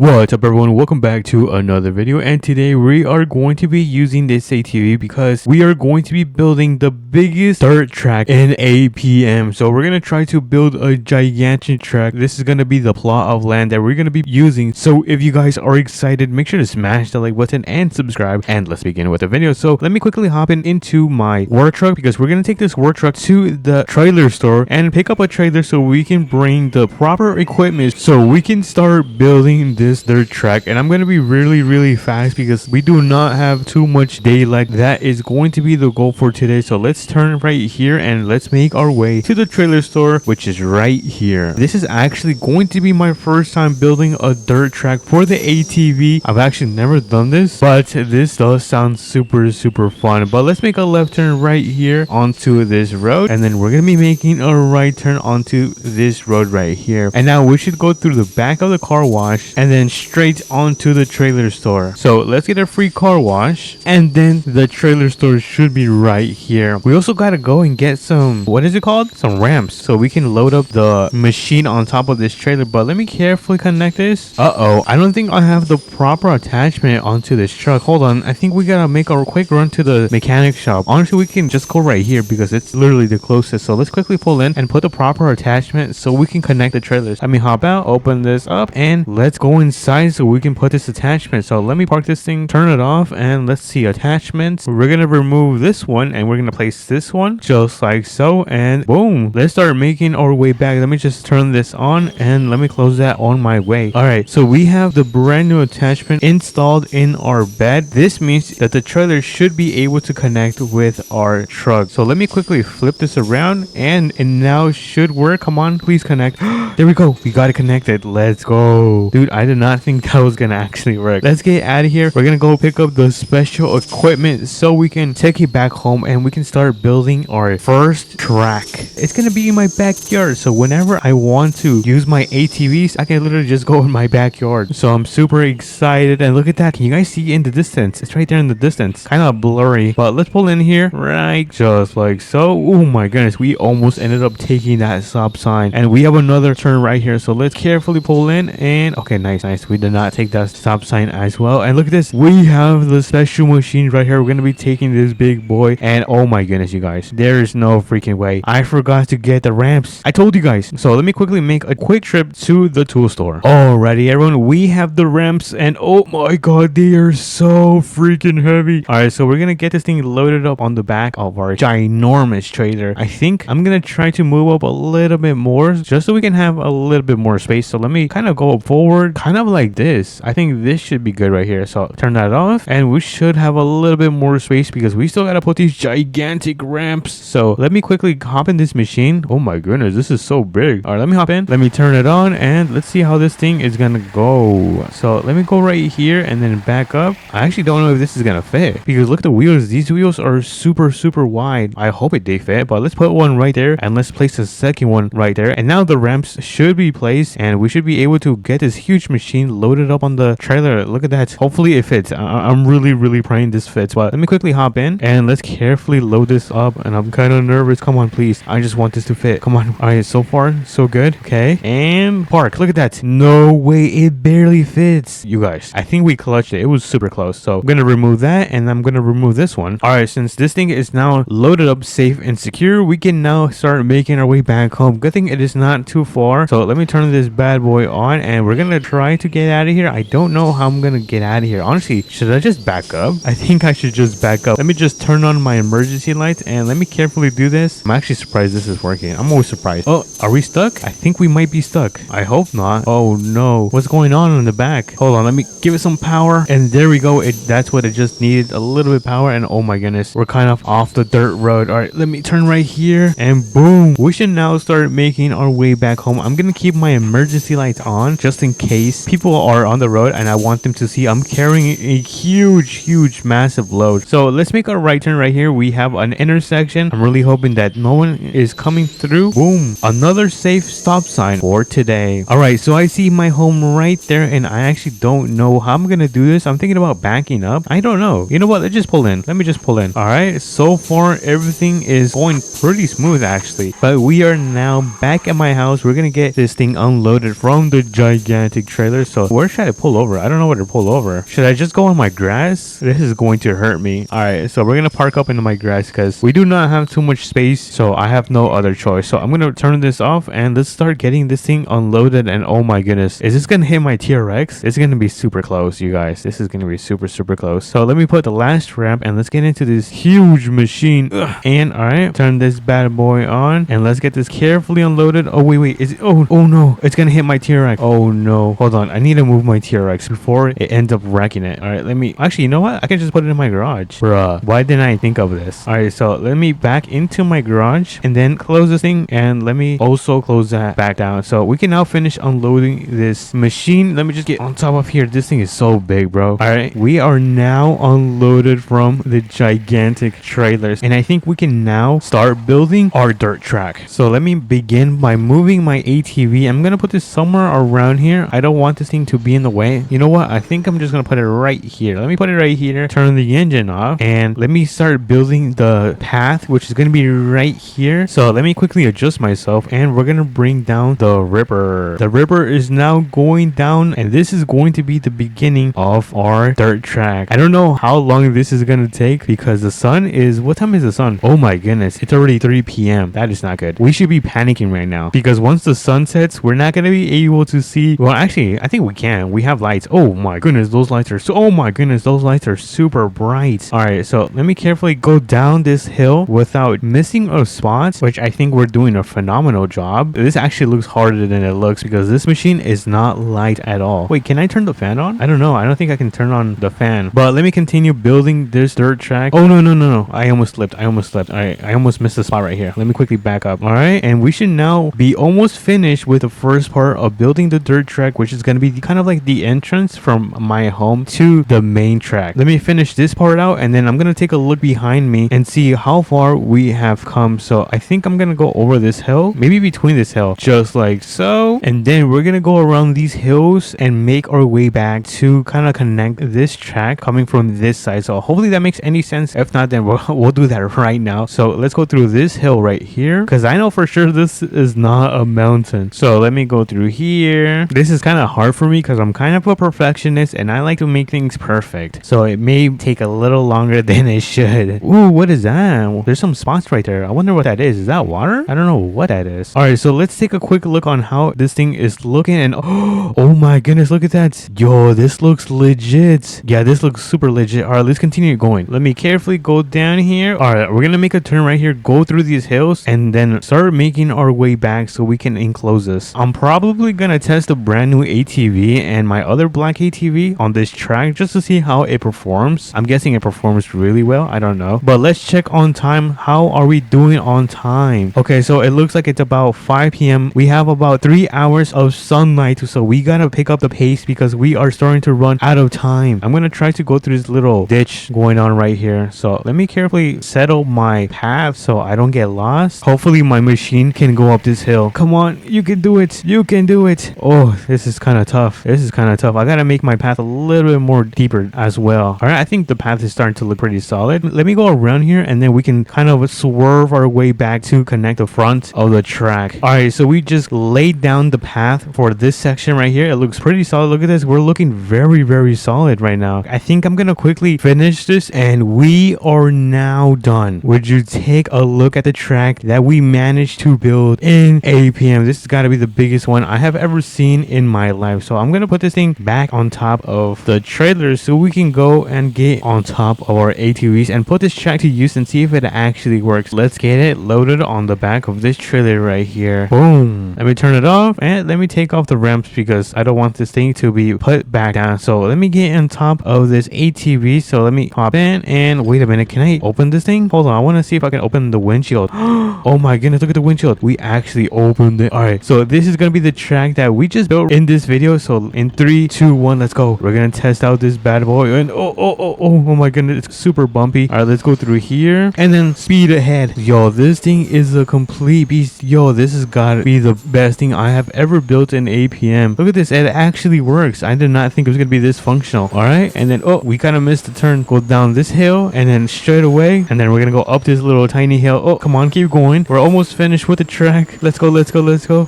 What's up everyone, welcome back to another video, and today we are going to be using this ATV because we are going to be building the biggest dirt track in APM. So we're going to try to build a gigantic track. This is going to be the plot of land that we're going to be using. So if you guys are excited, make sure to smash the like button and subscribe, and let's begin with the video. So let me quickly hop into my work truck because we're going to take this work truck to the trailer store and pick up a trailer so we can bring the proper equipment so we can start building this dirt track. And I'm going to be really fast because we do not have too much daylight. That is going to be the goal for today. So let's turn right here and let's make our way to the trailer store, which is right here. This is actually going to be my first time building a dirt track for the ATV. I've actually never done this, but this does sound super fun. But let's make a left turn right here onto this road, and then we're going to be making a right turn onto this road right here. And now we should go through the back of the car wash and then straight onto the trailer store. So let's get a free car wash, and then the trailer store should be right here. We also got to go and get some, what is it called? Some ramps so we can load up the machine on top of this trailer. But let me carefully connect this. I don't think I have the proper attachment onto this truck. Hold on, I think we gotta make a quick run to the mechanic shop. Honestly, we can just go right here because it's literally the closest. So let's quickly pull in and put the proper attachment so we can connect the trailers. Let me hop out, open this up, and let's go inside so we can put this attachment. So let me park this thing, turn it off, and let's see attachments. We're gonna remove this one and we're gonna place this one just like so, and boom, let's start making our way back. Let me just turn this on and let me close that on my way. All right, so we have the brand new attachment installed in our bed. This means that the trailer should be able to connect with our truck. So let me quickly flip this around, and it now should work. Come on, please connect. There we go, we got it connected. Let's go. Dude, I did not think that was gonna actually work. Let's get out of here. We're gonna go pick up the special equipment so we can take it back home and we can start building our first track. It's gonna be in my backyard, so whenever I want to use my ATVs, I can literally just go in my backyard. So I'm super excited, and look at that. Can you guys see in the distance? It's right there in the distance, kind of blurry, but let's pull in here right just like so. Oh my goodness, we almost ended up taking that stop sign, and we have another turn right here. So let's carefully pull in, and okay, nice. We did not take that stop sign as well. And look at this, we have the special machine right here. We're gonna be taking this big boy, and oh my goodness, you guys, there is no freaking way I forgot to get the ramps. I told you guys. So let me quickly make a quick trip to the tool store. Alrighty everyone, we have the ramps, and oh my god, they are so freaking heavy. All right, so we're gonna get this thing loaded up on the back of our ginormous trailer. I think I'm gonna try to move up a little bit more just so we can have a little bit more space. So let me kind of go forward, kind of like this. I think this should be good right here. So turn that off, and we should have a little bit more space because we still gotta put these gigantic ramps. So let me quickly hop in this machine. Oh my goodness, this is so big. All right, let me hop in, let me turn it on, and let's see how this thing is gonna go. So let me go right here and then back up. I actually don't know if this is gonna fit because look at the wheels. These wheels are super wide. I hope they fit, but let's put one right there and let's place the second one right there. And now the ramps should be placed, and we should be able to get this huge machine loaded up on the trailer. Look at that. Hopefully it fits. I'm really praying this fits. But let me quickly hop in and let's carefully load this up, and I'm kind of nervous. Come on, please. I just want this to fit. Come on. All right, so far so good. Okay, and park. Look at that. No way, it barely fits. You guys, I think we clutched it. It was super close. So I'm gonna remove that, and I'm gonna remove this one. All right, since this thing is now loaded up safe and secure, we can now start making our way back home. Good thing it is not too far. So let me turn this bad boy on, and we're gonna try to get out of here. I don't know how I'm gonna get out of here. Honestly, should I just back up? I think I should just back up. Let me just turn on my emergency lights, and let me carefully do this. I'm actually surprised this is working. I'm always surprised. Oh, are we stuck? I think we might be stuck. I hope not. Oh no, what's going on in the back? Hold on, let me give it some power, and there we go. That's what it just needed, a little bit of power. And oh my goodness, we're kind of off the dirt road. All right, let me turn right here, and boom, we should now start making our way back home. I'm gonna keep my emergency lights on just in case people are on the road and I want them to see I'm carrying a huge massive load. So let's make a right turn right here. We have an intersection. I'm really hoping that no one is coming through. Boom, another safe stop sign for today. All right, so I see my home right there, and I actually don't know how I'm gonna do this. I'm thinking about backing up. I don't know. You know what, let's just pull in. Let me just pull in. All right, so far everything is going pretty smooth actually, but we are now back at my house. We're gonna get this thing unloaded from the gigantic trailer. trailers. So where should I pull over? I don't know where to pull over. Should I just go on my grass? This is going to hurt me. All right, so we're gonna park up into my grass because we do not have too much space, so I have no other choice. So I'm gonna turn this off and let's start getting this thing unloaded. And oh my goodness, is this gonna hit my TRX? It's gonna be super close, you guys. This is gonna be super close. So let me put the last ramp and let's get into this huge machine. Ugh. And all right, turn this bad boy on and let's get this carefully unloaded. Oh wait, is it? Oh no, it's gonna hit my TRX. Oh no, hold on, I need to move my TRX before it ends up wrecking it. All right, let me actually, you know what, I can just put it in my garage. Bruh, why didn't I think of this? All right, so let me back into my garage and then close this thing, and let me also close that back down so we can now finish unloading this machine. Let me just get on top of here. This thing is so big, bro. All right, we are now unloaded from the gigantic trailers, and I think we can now start building our dirt track. So let me begin by moving my ATV. I'm gonna put this somewhere around here. I don't want this thing to be in the way. You know what, I think I'm just gonna put it right here. Let me put it right here, turn the engine off, and let me start building the path, which is gonna be right here. So let me quickly adjust myself, and we're gonna bring down the river. The river is now going down, and this is going to be the beginning of our dirt track. I don't know how long this is gonna take because the sun is, what time is the sun? Oh my goodness, it's already 3 p.m. That is not good. We should be panicking right now because once the sun sets, we're not gonna be able to see. Well, actually, I think we can. We have lights. Oh my goodness, those lights are so, oh my goodness, those lights are super bright. All right, so let me carefully go down this hill without missing a spot, which I think we're doing a phenomenal job. This actually looks harder than it looks because this machine is not light at all. Wait, can I turn the fan on? I don't know. I don't think I can turn on the fan, but let me continue building this dirt track. Oh no, I almost slipped. All right, I almost missed the spot right here. Let me quickly back up. All right, and we should now be almost finished with the first part of building the dirt track, which is going to be kind of like the entrance from my home to the main track. Let me finish this part out, and then I'm going to take a look behind me and see how far we have come. So I think I'm going to go over this hill, maybe between this hill, just like so, and then we're going to go around these hills and make our way back to kind of connect this track coming from this side. So hopefully that makes any sense. If not, then we'll do that right now. So let's go through this hill right here because I know for sure this is not a mountain. So let me go through here. This is kind of hard for me because I'm kind of a perfectionist and I like to make things perfect. So it may take a little longer than it should. Ooh, what is that? There's some spots right there. I wonder what that is. Is that water? I don't know what that is. All right, so let's take a quick look on how this thing is looking. And oh my goodness, look at that. Yo, this looks legit. Yeah, this looks super legit. All right, let's continue going. Let me carefully go down here. All right, we're gonna make a turn right here, go through these hills, and then start making our way back so we can enclose this. I'm probably gonna test a brand new ATV and my other black ATV on this track just to see how it performs. I'm guessing it performs really well. I don't know, but let's check on time. How are we doing on time? Okay, so it looks like it's about 5 p.m. We have about 3 hours of sunlight, so we gotta pick up the pace because we are starting to run out of time. I'm gonna try to go through this little ditch going on right here. So let me carefully settle my path so I don't get lost. Hopefully my machine can go up this hill. Come on, you can do it. You can do it. Oh, this is kind of tough. I gotta make my path a little bit more deeper as well. All right, I think the path is starting to look pretty solid. Let me go around here and then we can kind of swerve our way back to connect the front of the track. All right, so we just laid down the path for this section right here. It looks pretty solid. Look at this. We're looking very solid right now. I think I'm gonna quickly finish this and we are now done. Would you take a look at the track that we managed to build in APM? This has got to be the biggest one I have ever seen in my life. So I'm gonna put this thing back on top of the trailer so we can go and get on top of our ATVs and put this track to use and see if it actually works. Let's get it loaded on the back of this trailer right here. Boom. Let me turn it off and let me take off the ramps because I don't want this thing to be put back down. So let me get on top of this ATV. So let me hop in and wait a minute. Can I open this thing? Hold on. I want to see if I can open the windshield. Oh my goodness. Look at the windshield. We actually opened it. All right. So this is going to be the track that we just built in this video. So in 3, 2, 1, let's go. We're going to test out this bad boy. And oh my goodness. It's super bumpy. All right. Let's go through here and then speed ahead. Yo, this thing is a complete beast. Yo, this has got to be the best thing I have ever built in APM. Look at this. It actually works. I did not think it was going to be this functional. All right. And then, we kind of missed the turn. Go down this hill and then straight away. And then we're going to go up this little tiny hill. Oh, come on. Keep going. We're almost finished with the track. Let's go.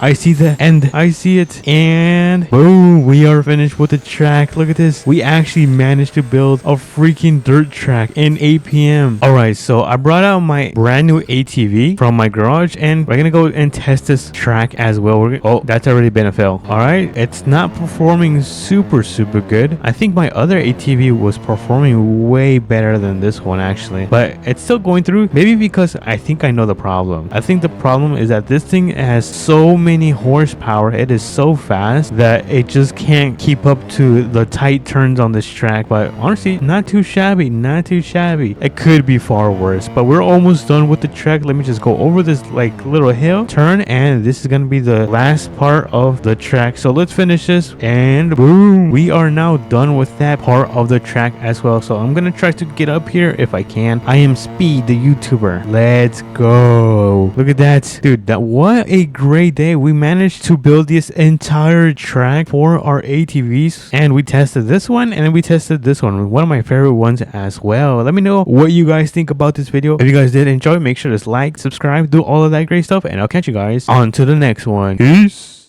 I see the end. I see it. And Boom, we are finished with the track. Look at this. We actually managed to build a freaking dirt track in APM. All right, so I brought out my brand new ATV from my garage, and we're gonna go and test this track as well. Oh, that's already been a fail. All right, it's not performing super good. I think my other ATV was performing way better than this one actually, but it's still going through. Maybe because I think I know the problem. I think the problem is that this thing has so many horsepower. It is so fast that it just can't keep up to the tight turns on this track. But honestly, not too shabby, not too shabby. It could be far worse, but we're almost done with the track. Let me just go over this like little hill turn, and this is gonna be the last part of the track. So let's finish this, and boom, we are now done with that part of the track as well. So I'm gonna try to get up here if I can. I am Speed, the YouTuber. Let's go. Look at that, dude. What a great day. We managed to build this entire track for our ATVs, and we tested this one, and then we tested this one of my favorite ones as well. Let me know what you guys think about this video. If you guys did enjoy, make sure to like, subscribe, do all of that great stuff, and I'll catch you guys on to the next one. Peace.